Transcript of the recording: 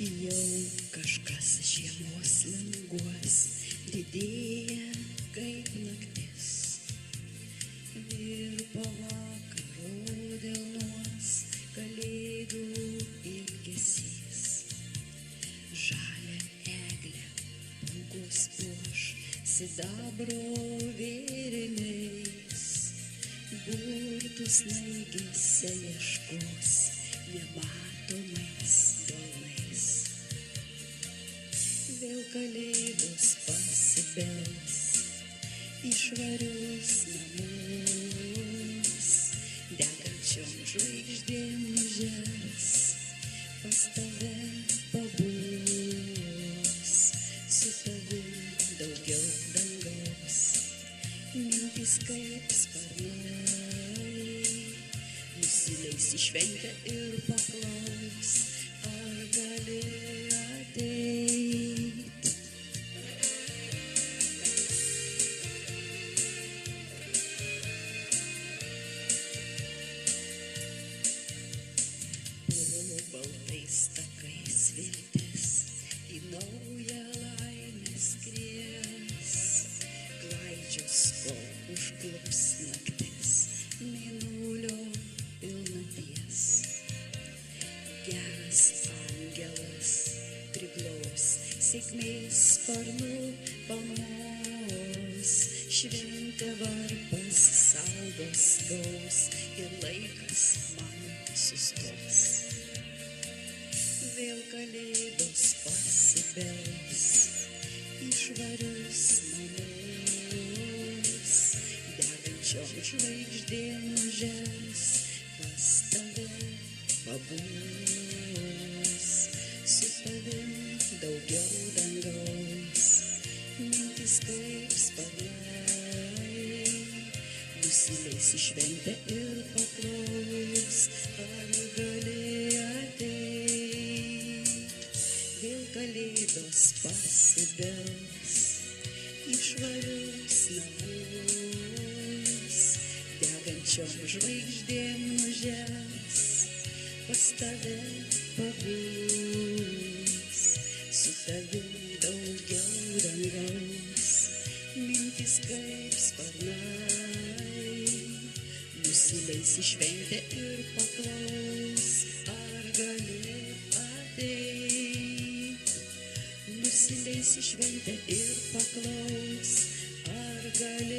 Jau kažkas žiemos languos didėja kaip naktis. Virpa vakaro delnuos kalėdų ilgesys. Žalią eglę pūkos puoš sidabro vėriniais. Burtų snaigėse ieškos nematomais delnais. Vėl kalėdos pasibels į švarius namus. Degančiom žvaigždėm nužers, pas tave pabus. Su tavim daugiau dangaus, mintys kaip sparnai. Nusileis į šventę ir paklaus, ar gali ateit. Po baltais takais viltis į naują laimę skries. Klaidžios, kol užklups naktis mėnulio pilnaties. Geras angelas priglaus, sėkmės sparnu pamos. Šventė varpas saldos gaus ir laikas man sustos. Vėl kalėdos pasibels į švarius namus. Degančiom žvaigždėm nužers, pas tave pabus. Su tavim daugiau dangaus, mintys kaip sparnai. Nusileis į šventę ir paklaus, ar gali ateit. Vėl kalėdos pasibels į švarius namus. Degančiom žvaigždėm nužers, pas tave pabus. Su tavim daugiau dangaus, mintys kaip sparnai. Nusileis į šventę ir paklaus, ar gali ateit. Nusileis į šventę ir paklaus, ar gali